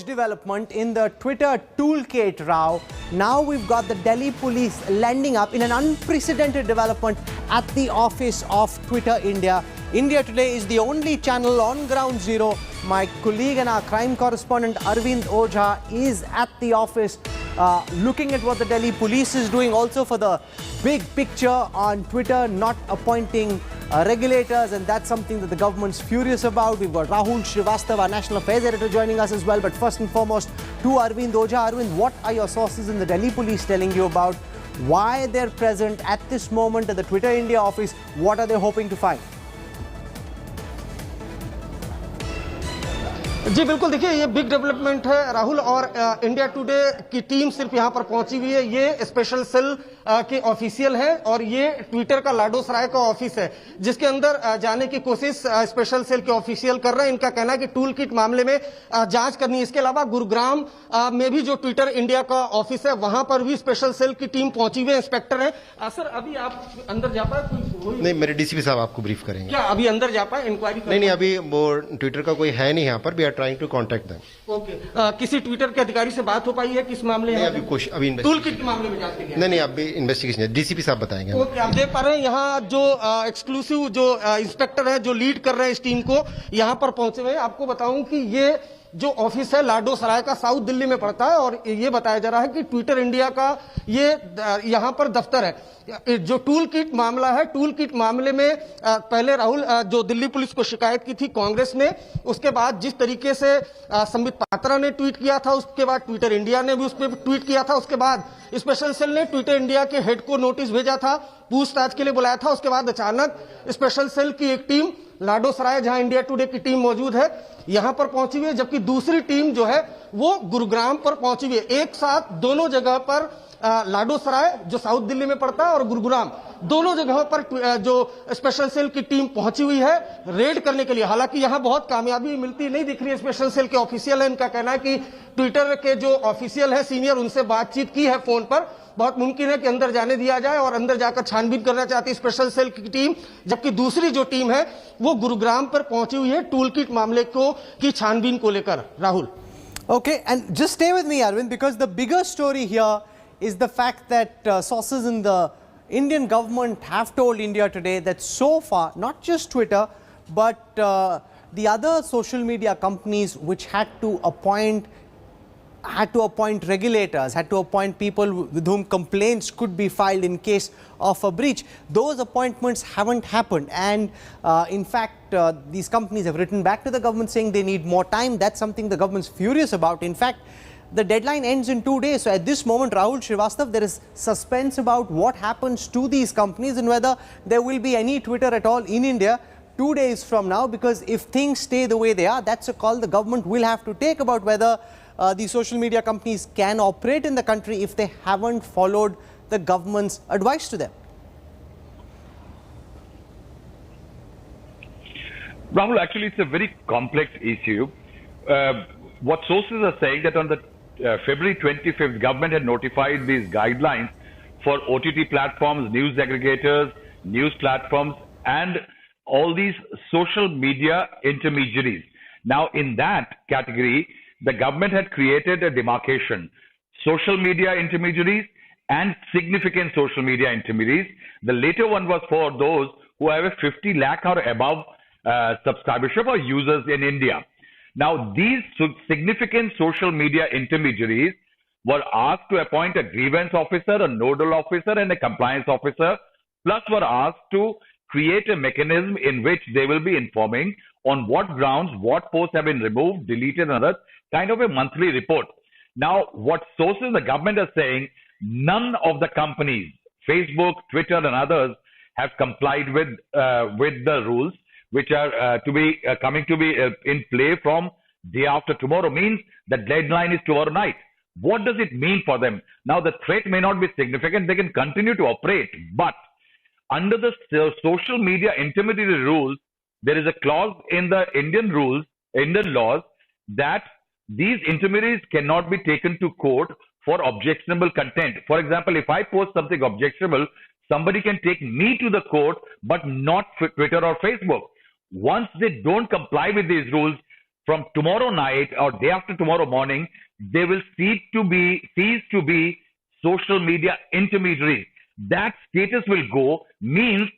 huge development in the Twitter toolkit row. Now we've got the Delhi police landing up in an unprecedented development at the office of Twitter India. India Today is the only channel on ground zero. My colleague and our crime correspondent Arvind Ojha is at the office looking at what the Delhi police is doing, also for the big picture on Twitter not appointing regulators, and that's something that the government's furious about. We've got Rahul Srivastava, our national affairs editor, joining us as well. But first and foremost, to Arvind Ojha. Arvind, what are your sources in the Delhi police telling you about why they're present at this moment at the Twitter India office? What are they hoping to find? जी बिल्कुल, देखिए ये big development है राहुल, और India today की team सिर्फ यहां पर पहुंची हुई है। ये स्पेशल सेल के ऑफिशियल है और ये ट्विटर का लाडोसराय का ऑफिस है, जिसके अंदर जाने की कोशिश स्पेशल सेल के ऑफिशियल कर रहे हैं। इनका कहना है कि टूल किट मामले में जांच करनी है। इसके अलावा गुरुग्राम में भी जो ट्विटर इंडिया का ऑफिस है वहां पर भी स्पेशल सेल की टीम पहुंची हुई है, इंस्पेक्टर है। सर, अभी आप अंदर जा पाए? नहीं, मेरे डीसीपी साहब आपको ब्रीफ करेंगे। क्या अभी अंदर जा पाए इंक्वायरी? नहीं, अभी वो ट्विटर का कोई है नहीं यहाँ पर। We are trying to contact them. Okay, किसी ट्विटर के अधिकारी से बात हो पाई है किस मामले में? अभी टूल किट के मामले में जाते हैं? नहीं, अभी इन्वेस्टिगेशन है, डीसीपी साहब बताएंगे। ओके, आप देख पा रहे हैं यहाँ जो एक्सक्लूसिव जो इंस्पेक्टर है जो लीड कर रहे हैं इस टीम को, यहाँ पर पहुंचे हुए हैं। आपको बताऊं कि ये जो ऑफिस है लाडोसराय का साउथ दिल्ली में पड़ता है, और ये बताया जा रहा है कि ट्विटर इंडिया का ये यहाँ पर दफ्तर है। जो टूल किट मामला है, टूल किट मामले में पहले राहुल जो दिल्ली पुलिस को शिकायत की थी कांग्रेस ने, उसके बाद जिस तरीके से संबित पात्रा ने ट्वीट किया था, उसके बाद ट्विटर इंडिया ने भी उस पर ट्वीट किया था, उसके बाद स्पेशल सेल ने ट्विटर इंडिया के हेड को नोटिस भेजा था, पूछताछ के लिए बुलाया था। उसके बाद अचानक स्पेशल सेल की एक टीम लाडोसराय, जहां इंडिया टुडे की टीम मौजूद है, यहां पर पहुंची हुई है, जबकि दूसरी टीम जो है वो गुरुग्राम पर पहुंची हुई है। एक साथ दोनों जगह पर लाडोसराय जो साउथ दिल्ली में पड़ता है और गुरुग्राम, दोनों जगहों पर जो स्पेशल सेल की टीम पहुंची हुई है रेड करने के लिए। हालांकि यहां बहुत कामयाबी मिलती नहीं दिख रही है। स्पेशल सेल के ऑफिशियल है, इनका कहना है कि ट्विटर के जो ऑफिशियल है सीनियर, उनसे बातचीत की है फोन पर। बहुत मुमकिन है कि अंदर जाने दिया जाए और अंदर जाकर छानबीन करना चाहती है स्पेशल सेल की टीम, जबकि दूसरी जो टीम है वो गुरुग्राम पर पहुंची हुई है टूल किट मामले की छानबीन को लेकर। Rahul, okay, and just stay with me, Arvind, because the bigger story here is the fact that sources in the Indian government have told India Today that so far, not just Twitter, but the other social media companies which had to appoint regulators, had to appoint people with whom complaints could be filed in case of a breach. Those appointments haven't happened, and in fact these companies have written back to the government saying they need more time. That's something the government's furious about. In fact, the deadline ends in 2 days. So at this moment, Rahul Srivastava, there is suspense about what happens to these companies and whether there will be any Twitter at all in India 2 days from now, because if things stay the way they are, that's a call the government will have to take about whether these social media companies can operate in the country if they haven't followed the government's advice to them. Rahul, actually it's a very complex issue. What sources are saying that on the February 25th, government had notified these guidelines for OTT platforms, news aggregators, news platforms, and all these social media intermediaries. Now, in that category, the government had created a demarcation: social media intermediaries and significant social media intermediaries. The later one was for those who have a 50 lakh or above subscribership or users in India. Now, these significant social media intermediaries were asked to appoint a grievance officer, a nodal officer, and a compliance officer, plus were asked to create a mechanism in which they will be informing on what grounds, what posts have been removed, deleted, and others, kind of a monthly report. Now, what sources in the government are saying, none of the companies, Facebook, Twitter, and others, have complied with the rules, which are coming to be in play from day after tomorrow. Means the deadline is tomorrow night. What does it mean for them? Now, the threat may not be significant. They can continue to operate. But under the social media intermediary rules, there is a clause in the Indian laws, that these intermediaries cannot be taken to court for objectionable content. For example, if I post something objectionable, somebody can take me to the court, but not Twitter or Facebook. Once they don't comply with these rules, from tomorrow night or day after tomorrow morning, they will cease to be social media intermediaries. That status will go, means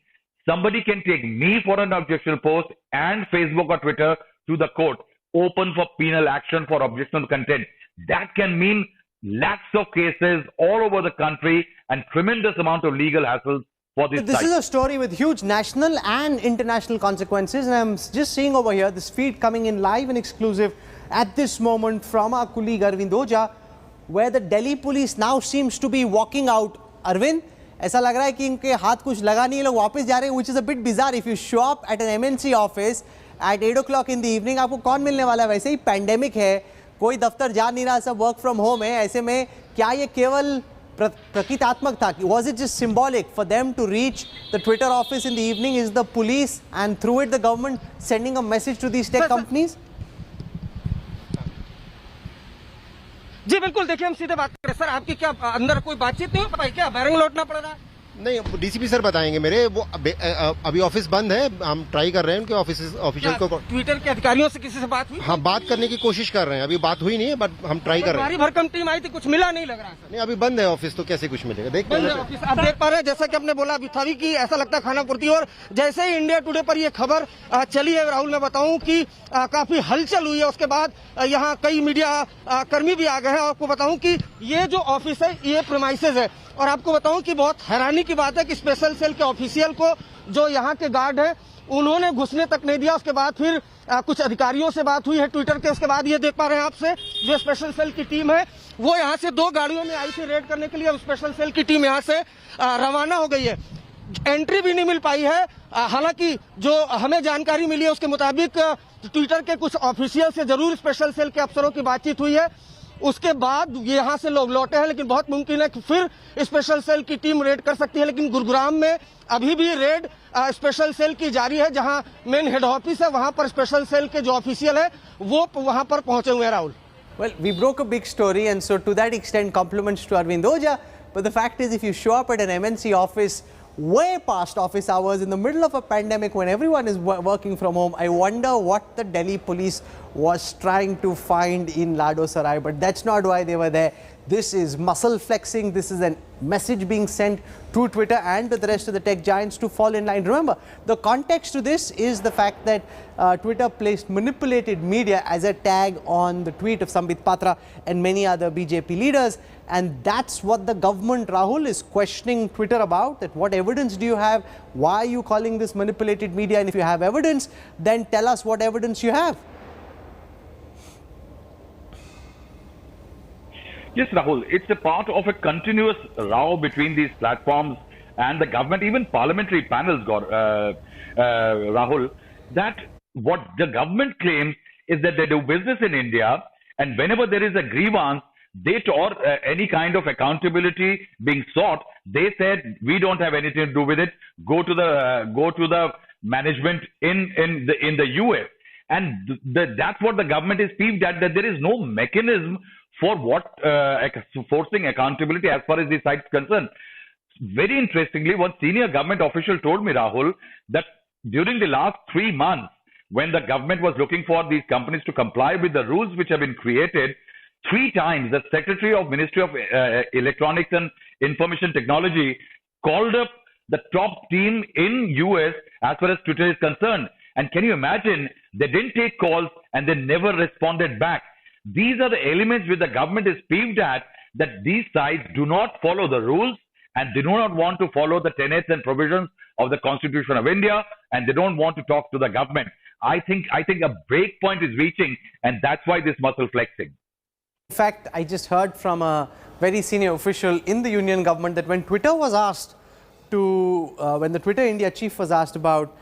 somebody can take me for an objectionable post and Facebook or Twitter to the court, open for penal action for objectionable content. That can mean lakhs of cases all over the country and tremendous amount of legal hassles for this This site. is a story with huge national and international consequences, and I'm just seeing over here this feed coming in live and exclusive at this moment from our colleague Arvind Ojha, where the Delhi police now seems to be walking out. Arvind, ऐसा लग रहा है कि इनके हाथ कुछ लगा नहीं है, लोग वापस जा रहे हैं, which is a bit bizarre. If you show up at an MNC office at 8 o'clock in the evening, आपको कौन मिलने वाला है? वैसे ही पैंडेमिक है, कोई दफ्तर जा नहीं रहा, सब वर्क फ्रॉम होम है. ऐसे में क्या ये केवल प्रतीकात्मक था? Was it just symbolic for them to reach the Twitter office in the evening? Is the police and through it the government sending a message to these tech companies? जी बिल्कुल, देखिए हम सीधे बात करें सर, आपकी क्या अंदर कोई बातचीत नहीं हो पाई क्या? बैरंग लौटना पड़ रहा है? नहीं, डीसीपी सर बताएंगे मेरे, वो अभी ऑफिस बंद है, हम ट्राई कर रहे हैं उनके ऑफिशियल को. ट्विटर के अधिकारियों से किसी से बात हुई? हाँ, बात करने की कोशिश कर रहे हैं, अभी बात हुई नहीं है, बट हम ट्राई कर रहे हैं. भारी भरकम टीम आई थी, कुछ मिला नहीं लग रहा है सर. नहीं, अभी बंद है ऑफिस, तो कैसे कुछ मिलेगा? देखते बंद है हैं. ऑफिस. आप देख पा रहे हैं, जैसा कि आपने बोला अभी था भी कि ऐसा लगता है खाना पूर्ति, और जैसे ही इंडिया टुडे पर ये खबर चली है राहुल, मैं बताऊं कि काफी हलचल हुई है. उसके बाद यहाँ कई मीडिया कर्मी भी आ गए हैं. आपको बताऊं कि ये जो ऑफिस है ये प्रीमाइसेस है, और आपको बताऊं कि बहुत हैरानी की बात है कि स्पेशल सेल के ऑफिशियल को जो यहाँ के गार्ड हैं उन्होंने घुसने तक नहीं दिया. उसके बाद फिर कुछ अधिकारियों से बात हुई है ट्विटर के. उसके बाद ये देख पा रहे हैं आपसे, जो स्पेशल सेल की टीम है वो यहाँ से 2 गाड़ियों में आई थी रेड करने के लिए. अब स्पेशल सेल की टीम यहाँ से रवाना हो गई है. एंट्री भी नहीं मिल पाई है. हालांकि जो हमें जानकारी मिली है उसके मुताबिक ट्विटर के कुछ ऑफिशियल से जरूर स्पेशल सेल के अफसरों की बातचीत हुई है. उसके बाद यहाँ से लोग लौटे हैं, लेकिन बहुत मुमकिन है कि फिर स्पेशल सेल की टीम रेड कर सकती है. लेकिन गुरुग्राम में अभी भी रेड स्पेशल सेल की जारी है. जहां मेन हेड ऑफिस है वहां पर स्पेशल सेल के जो ऑफिशियल है वो वहां पर पहुंचे हुए हैं. Rahul, Well, we broke a big story, and so to that extent, compliments to Arvind Ojha. But the fact is, if you show up at an MNC office way past office hours in the middle of a pandemic when everyone is working from home, I wonder what the Delhi police was trying to find in Lado Sarai. But that's not why they were there. This is muscle flexing. This is a message being sent to Twitter and to the rest of the tech giants to fall in line. Remember, the context to this is the fact that Twitter placed manipulated media as a tag on the tweet of Sambit Patra and many other BJP leaders. And that's what the government, Rahul, is questioning Twitter about. That what evidence do you have? Why are you calling this manipulated media? And if you have evidence, then tell us what evidence you have. Yes, Rahul, it's a part of a continuous row between these platforms and the government, even parliamentary panels, Rahul, that what the government claims is that they do business in India, and whenever there is a grievance, or any kind of accountability being sought, they said, we don't have anything to do with it. Go to the management in the US. And that's what the government is peeved at, that there is no mechanism for forcing accountability as far as the site is concerned. Very interestingly, one senior government official told me, Rahul, that during the last 3 months, when the government was looking for these companies to comply with the rules which have been created, 3 times the Secretary of Ministry of Electronics and Information Technology called up the top team in US as far as Twitter is concerned. And can you imagine, they didn't take calls and they never responded back. These are the elements which the government is peeved at, that these sites do not follow the rules and they do not want to follow the tenets and provisions of the Constitution of India, and they don't want to talk to the government. I think a break point is reaching, and that's why this muscle flexing. In fact, I just heard from a very senior official in the union government that when Twitter was asked to, when the Twitter India chief was asked about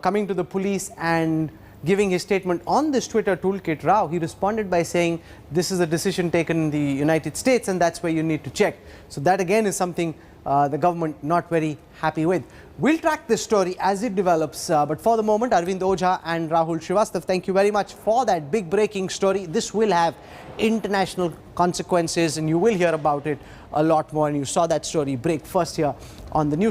coming to the police and giving his statement on this Twitter toolkit row, he responded by saying, this is a decision taken in the United States and that's where you need to check. So that again is something the government not very happy with. We'll track this story as it develops, but for the moment, Arvind Ojha and Rahul Srivastav, thank you very much for that big breaking story. This will have international consequences and you will hear about it a lot more, and you saw that story break first here on the news.